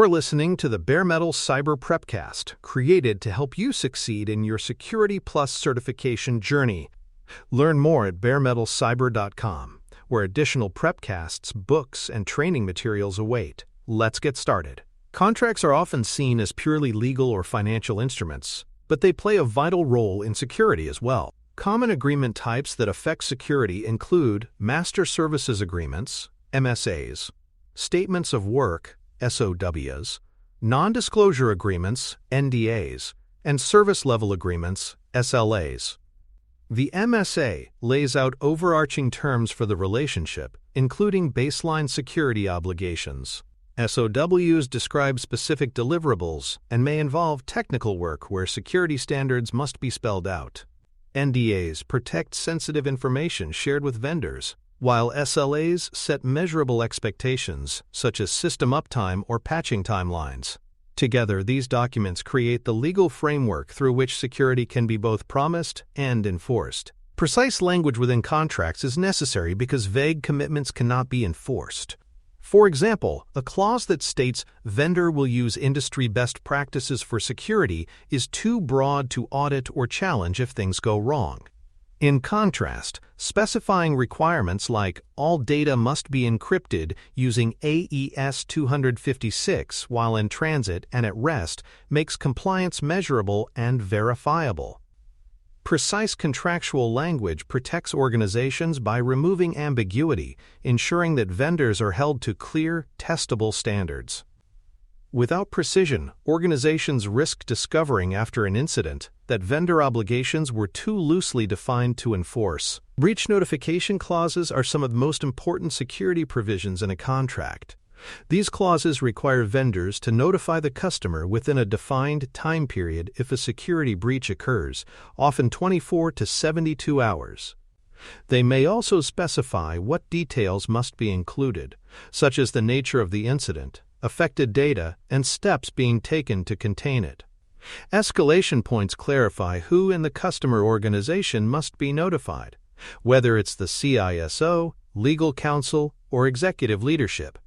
You're listening to the Bare Metal Cyber Prepcast, created to help you succeed in your Security Plus certification journey. Learn more at baremetalcyber.com, where additional prepcasts, books, and training materials await. Let's get started. Contracts are often seen as purely legal or financial instruments, but they play a vital role in security as well. Common agreement types that affect security include Master Services Agreements, MSAs, Statements of Work, SOWs, Non-Disclosure Agreements, NDAs, and Service Level Agreements, SLAs. The MSA lays out overarching terms for the relationship, including baseline security obligations. SOWs describe specific deliverables and may involve technical work where security standards must be spelled out. NDAs protect sensitive information shared with vendors, while SLAs set measurable expectations, such as system uptime or patching timelines. Together, these documents create the legal framework through which security can be both promised and enforced. Precise language within contracts is necessary because vague commitments cannot be enforced. For example, a clause that states vendor will use industry best practices for security is too broad to audit or challenge if things go wrong. In contrast, specifying requirements like all data must be encrypted using AES 256 while in transit and at rest makes compliance measurable and verifiable. Precise contractual language protects organizations by removing ambiguity, ensuring that vendors are held to clear, testable standards. Without precision, organizations risk discovering after an incident that vendor obligations were too loosely defined to enforce. Breach notification clauses are some of the most important security provisions in a contract. These clauses require vendors to notify the customer within a defined time period if a security breach occurs, often 24 to 72 hours. They may also specify what details must be included, such as the nature of the incident, affected data, and steps being taken to contain it. Escalation points clarify who in the customer organization must be notified, whether it's the CISO, legal counsel, or executive leadership.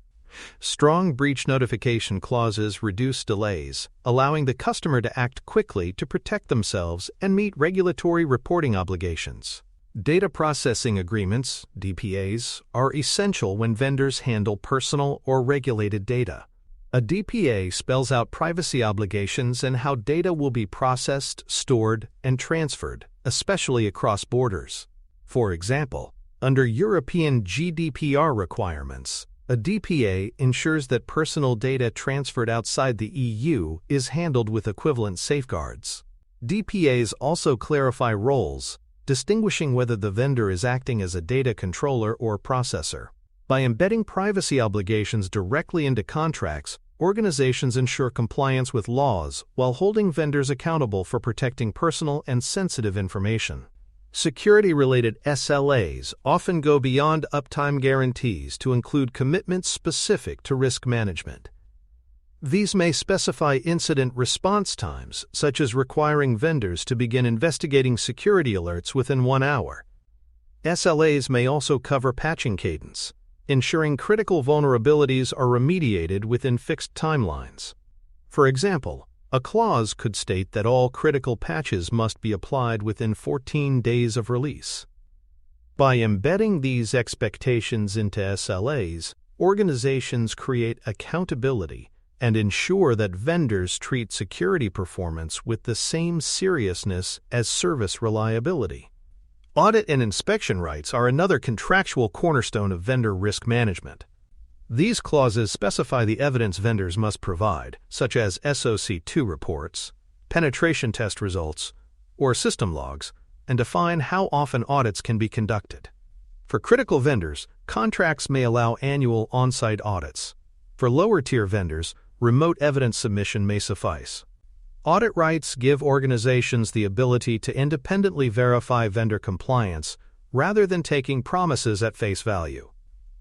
Strong breach notification clauses reduce delays, allowing the customer to act quickly to protect themselves and meet regulatory reporting obligations. Data processing agreements, DPAs, are essential when vendors handle personal or regulated data. A DPA spells out privacy obligations and how data will be processed, stored, and transferred, especially across borders. For example, under European GDPR requirements, a DPA ensures that personal data transferred outside the EU is handled with equivalent safeguards. DPAs also clarify roles, distinguishing whether the vendor is acting as a data controller or processor. By embedding privacy obligations directly into contracts, organizations ensure compliance with laws while holding vendors accountable for protecting personal and sensitive information. Security-related SLAs often go beyond uptime guarantees to include commitments specific to risk management. These may specify incident response times, such as requiring vendors to begin investigating security alerts within 1 hour. SLAs may also cover patching cadence, ensuring critical vulnerabilities are remediated within fixed timelines. For example, a clause could state that all critical patches must be applied within 14 days of release. By embedding these expectations into SLAs, organizations create accountability and ensure that vendors treat security performance with the same seriousness as service reliability. Audit and inspection rights are another contractual cornerstone of vendor risk management. These clauses specify the evidence vendors must provide, such as SOC2 reports, penetration test results, or system logs, and define how often audits can be conducted. For critical vendors, contracts may allow annual on-site audits. For lower-tier vendors, remote evidence submission may suffice. Audit rights give organizations the ability to independently verify vendor compliance rather than taking promises at face value.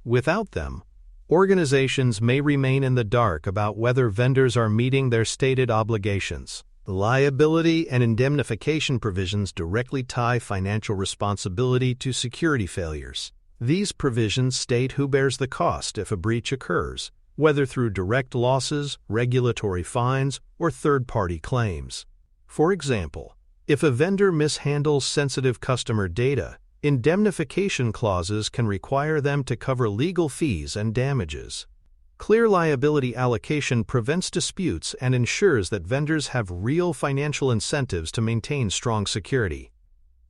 Without them, organizations may remain in the dark about whether vendors are meeting their stated obligations. Liability and indemnification provisions directly tie financial responsibility to security failures. These provisions state who bears the cost if a breach occurs, whether through direct losses, regulatory fines, or third-party claims. For example, if a vendor mishandles sensitive customer data, indemnification clauses can require them to cover legal fees and damages. Clear liability allocation prevents disputes and ensures that vendors have real financial incentives to maintain strong security.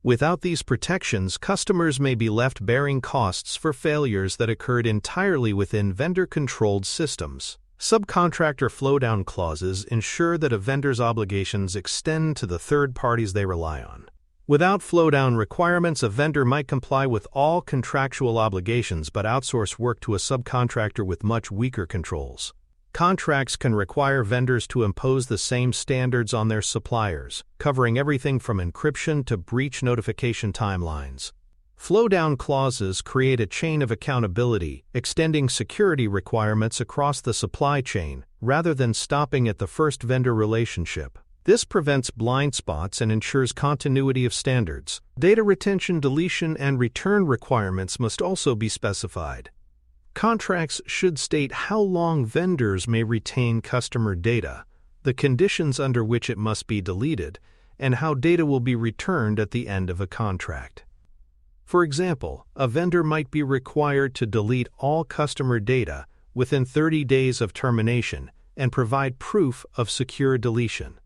Without these protections, customers may be left bearing costs for failures that occurred entirely within vendor-controlled systems. Subcontractor flow-down clauses ensure that a vendor's obligations extend to the third parties they rely on. Without flow-down requirements, a vendor might comply with all contractual obligations but outsource work to a subcontractor with much weaker controls. Contracts can require vendors to impose the same standards on their suppliers, covering everything from encryption to breach notification timelines. Flow-down clauses create a chain of accountability, extending security requirements across the supply chain rather than stopping at the first vendor relationship. This prevents blind spots and ensures continuity of standards. Data retention, deletion, and return requirements must also be specified. Contracts should state how long vendors may retain customer data, the conditions under which it must be deleted, and how data will be returned at the end of a contract. For example, a vendor might be required to delete all customer data within 30 days of termination and provide proof of secure deletion.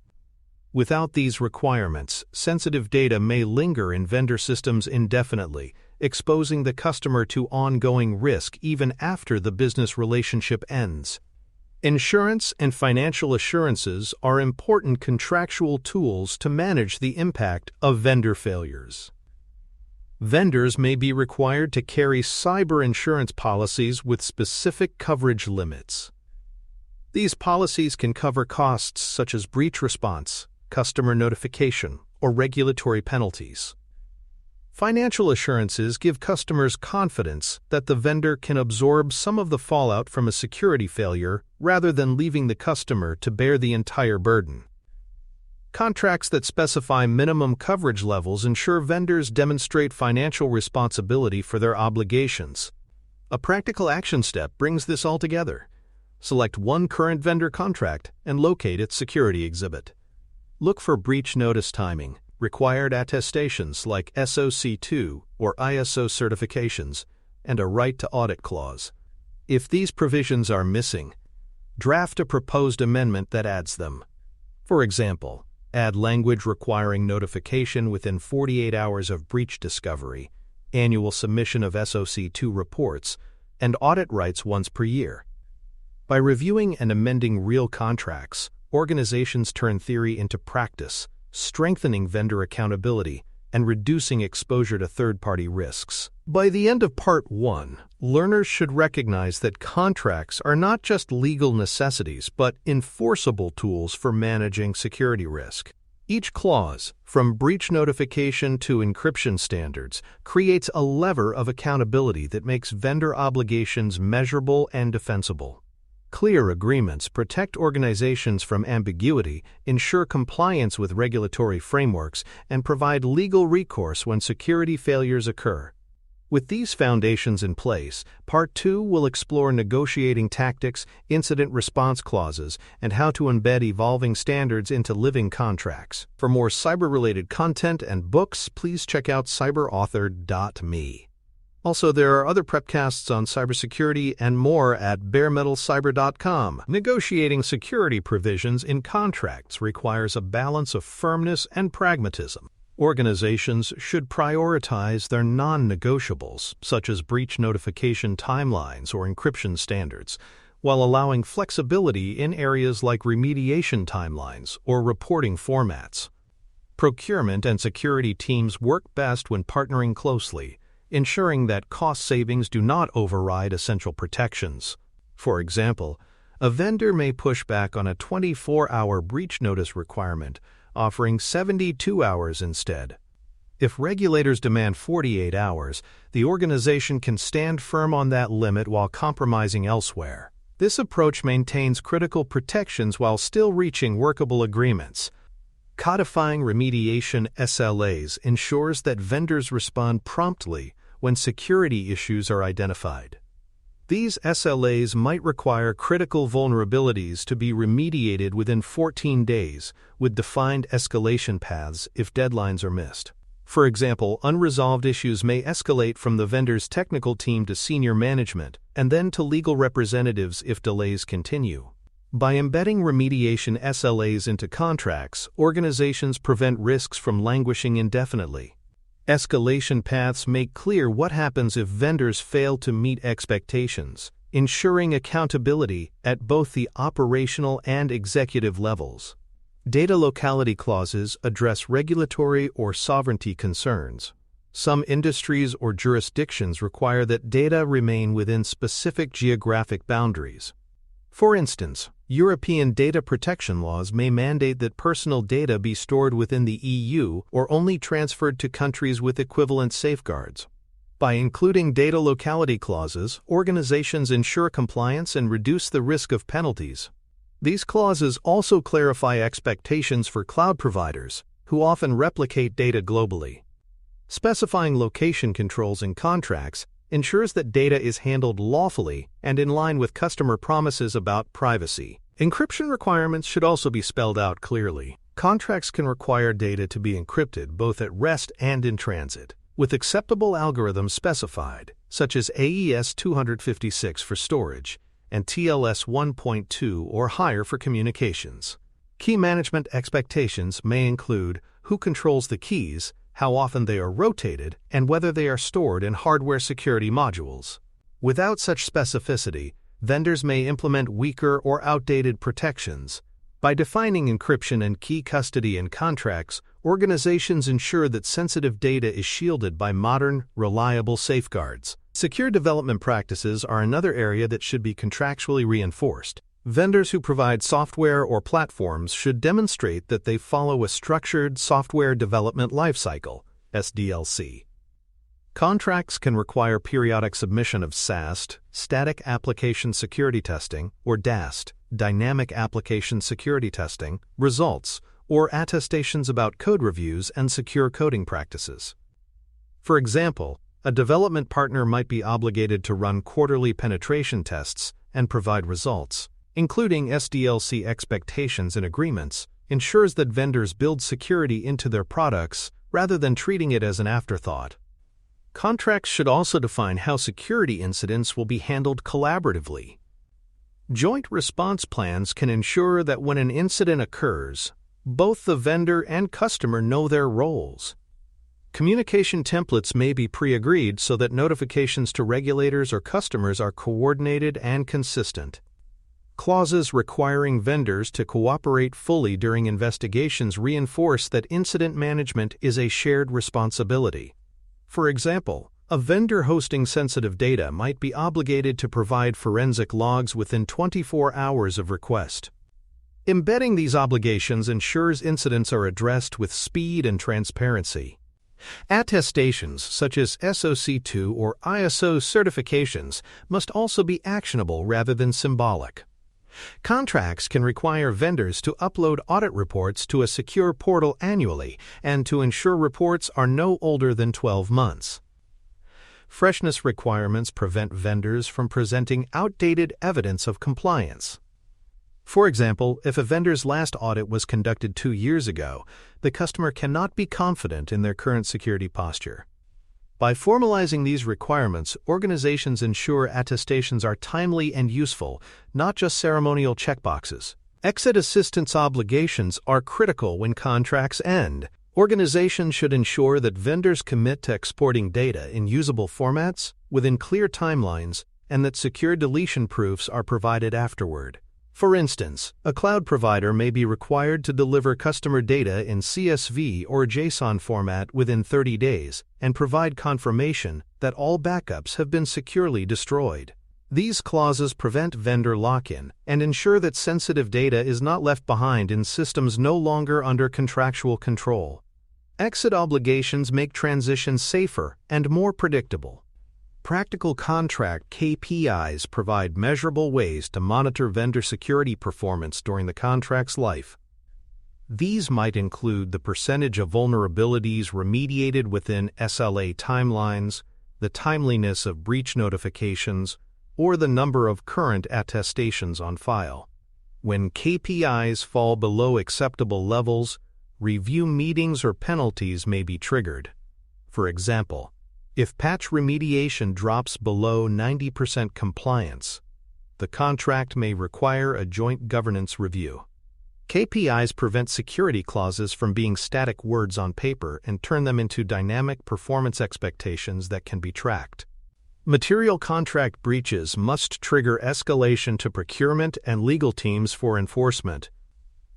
Without these requirements, sensitive data may linger in vendor systems indefinitely, exposing the customer to ongoing risk even after the business relationship ends. Insurance and financial assurances are important contractual tools to manage the impact of vendor failures. Vendors may be required to carry cyber insurance policies with specific coverage limits. These policies can cover costs such as breach response, customer notification, or regulatory penalties. Financial assurances give customers confidence that the vendor can absorb some of the fallout from a security failure rather than leaving the customer to bear the entire burden. Contracts that specify minimum coverage levels ensure vendors demonstrate financial responsibility for their obligations. A practical action step brings this all together. Select one current vendor contract and locate its security exhibit. Look for breach notice timing, required attestations like SOC 2 or ISO certifications, and a right to audit clause. If these provisions are missing, draft a proposed amendment that adds them. For example, add language requiring notification within 48 hours of breach discovery, annual submission of SOC 2 reports, and audit rights once per year. By reviewing and amending real contracts, organizations turn theory into practice, strengthening vendor accountability, and reducing exposure to third-party risks. By the end of Part 1, learners should recognize that contracts are not just legal necessities but enforceable tools for managing security risk. Each clause, from breach notification to encryption standards, creates a lever of accountability that makes vendor obligations measurable and defensible. Clear agreements protect organizations from ambiguity, ensure compliance with regulatory frameworks, and provide legal recourse when security failures occur. With these foundations in place, Part 2 will explore negotiating tactics, incident response clauses, and how to embed evolving standards into living contracts. For more cyber-related content and books, please check out cyberauthor.me. Also, there are other prepcasts on cybersecurity and more at baremetalcyber.com. Negotiating security provisions in contracts requires a balance of firmness and pragmatism. Organizations should prioritize their non-negotiables, such as breach notification timelines or encryption standards, while allowing flexibility in areas like remediation timelines or reporting formats. Procurement and security teams work best when partnering closely, ensuring that cost savings do not override essential protections. For example, a vendor may push back on a 24-hour breach notice requirement, offering 72 hours instead. If regulators demand 48 hours, the organization can stand firm on that limit while compromising elsewhere. This approach maintains critical protections while still reaching workable agreements. Codifying remediation SLAs ensures that vendors respond promptly when security issues are identified. These SLAs might require critical vulnerabilities to be remediated within 14 days, with defined escalation paths if deadlines are missed. For example, unresolved issues may escalate from the vendor's technical team to senior management, and then to legal representatives if delays continue. By embedding remediation SLAs into contracts, organizations prevent risks from languishing indefinitely. Escalation paths make clear what happens if vendors fail to meet expectations, ensuring accountability at both the operational and executive levels. Data locality clauses address regulatory or sovereignty concerns. Some industries or jurisdictions require that data remain within specific geographic boundaries. For instance, European data protection laws may mandate that personal data be stored within the EU or only transferred to countries with equivalent safeguards. By including data locality clauses, organizations ensure compliance and reduce the risk of penalties. These clauses also clarify expectations for cloud providers, who often replicate data globally. Specifying location controls in contracts ensures that data is handled lawfully and in line with customer promises about privacy. Encryption requirements should also be spelled out clearly. Contracts can require data to be encrypted both at rest and in transit, with acceptable algorithms specified, such as AES 256 for storage and TLS 1.2 or higher for communications. Key management expectations may include who controls the keys, how often they are rotated, and whether they are stored in hardware security modules. Without such specificity, vendors may implement weaker or outdated protections. By defining encryption and key custody in contracts, organizations ensure that sensitive data is shielded by modern, reliable safeguards. Secure development practices are another area that should be contractually reinforced. Vendors who provide software or platforms should demonstrate that they follow a structured software development lifecycle, SDLC. Contracts can require periodic submission of SAST, Static Application Security Testing, or DAST, Dynamic Application Security Testing, results, or attestations about code reviews and secure coding practices. For example, a development partner might be obligated to run quarterly penetration tests and provide results. Including SDLC expectations and agreements ensures that vendors build security into their products rather than treating it as an afterthought. Contracts should also define how security incidents will be handled collaboratively. Joint response plans can ensure that when an incident occurs, both the vendor and customer know their roles. Communication templates may be pre-agreed so that notifications to regulators or customers are coordinated and consistent. Clauses requiring vendors to cooperate fully during investigations reinforce that incident management is a shared responsibility. For example, a vendor hosting sensitive data might be obligated to provide forensic logs within 24 hours of request. Embedding these obligations ensures incidents are addressed with speed and transparency. Attestations such as SOC2 or ISO certifications must also be actionable rather than symbolic. Contracts can require vendors to upload audit reports to a secure portal annually and to ensure reports are no older than 12 months. Freshness requirements prevent vendors from presenting outdated evidence of compliance. For example, if a vendor's last audit was conducted 2 years ago, the customer cannot be confident in their current security posture. By formalizing these requirements, organizations ensure attestations are timely and useful, not just ceremonial checkboxes. Exit assistance obligations are critical when contracts end. Organizations should ensure that vendors commit to exporting data in usable formats, within clear timelines, and that secure deletion proofs are provided afterward. For instance, a cloud provider may be required to deliver customer data in CSV or JSON format within 30 days and provide confirmation that all backups have been securely destroyed. These clauses prevent vendor lock-in and ensure that sensitive data is not left behind in systems no longer under contractual control. Exit obligations make transitions safer and more predictable. Practical contract KPIs provide measurable ways to monitor vendor security performance during the contract's life. These might include the percentage of vulnerabilities remediated within SLA timelines, the timeliness of breach notifications, or the number of current attestations on file. When KPIs fall below acceptable levels, review meetings or penalties may be triggered. For example, if patch remediation drops below 90% compliance, the contract may require a joint governance review. KPIs prevent security clauses from being static words on paper and turn them into dynamic performance expectations that can be tracked. Material contract breaches must trigger escalation to procurement and legal teams for enforcement.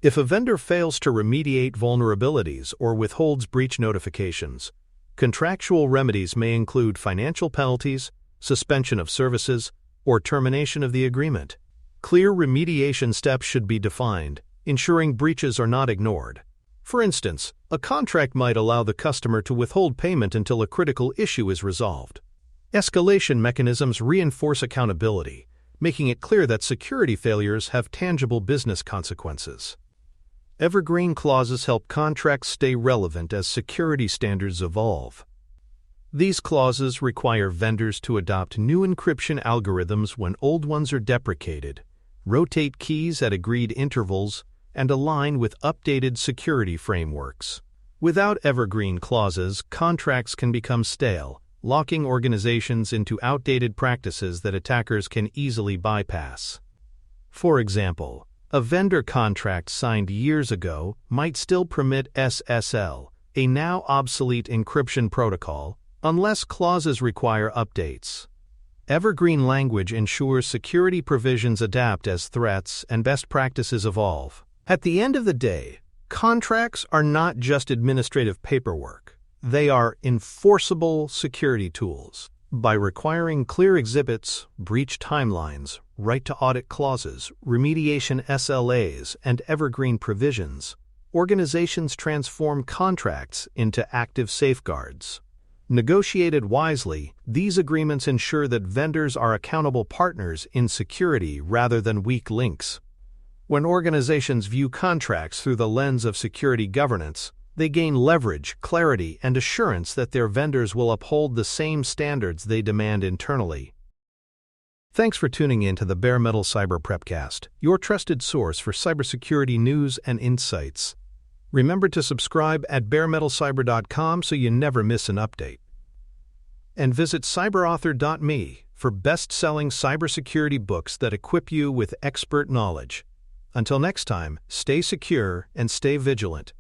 If a vendor fails to remediate vulnerabilities or withholds breach notifications, contractual remedies may include financial penalties, suspension of services, or termination of the agreement. Clear remediation steps should be defined, ensuring breaches are not ignored. For instance, a contract might allow the customer to withhold payment until a critical issue is resolved. Escalation mechanisms reinforce accountability, making it clear that security failures have tangible business consequences. Evergreen clauses help contracts stay relevant as security standards evolve. These clauses require vendors to adopt new encryption algorithms when old ones are deprecated, rotate keys at agreed intervals, and align with updated security frameworks. Without evergreen clauses, contracts can become stale, locking organizations into outdated practices that attackers can easily bypass. For example, a vendor contract signed years ago might still permit SSL, a now obsolete encryption protocol, unless clauses require updates. Evergreen language ensures security provisions adapt as threats and best practices evolve. At the end of the day, contracts are not just administrative paperwork. They are enforceable security tools. By requiring clear exhibits, breach timelines, right-to-audit clauses, remediation SLAs, and evergreen provisions, organizations transform contracts into active safeguards. Negotiated wisely, these agreements ensure that vendors are accountable partners in security rather than weak links. When organizations view contracts through the lens of security governance, they gain leverage, clarity, and assurance that their vendors will uphold the same standards they demand internally. Thanks for tuning in to the Bare Metal Cyber Prepcast, your trusted source for cybersecurity news and insights. Remember to subscribe at baremetalcyber.com so you never miss an update. And visit cyberauthor.me for best-selling cybersecurity books that equip you with expert knowledge. Until next time, stay secure and stay vigilant.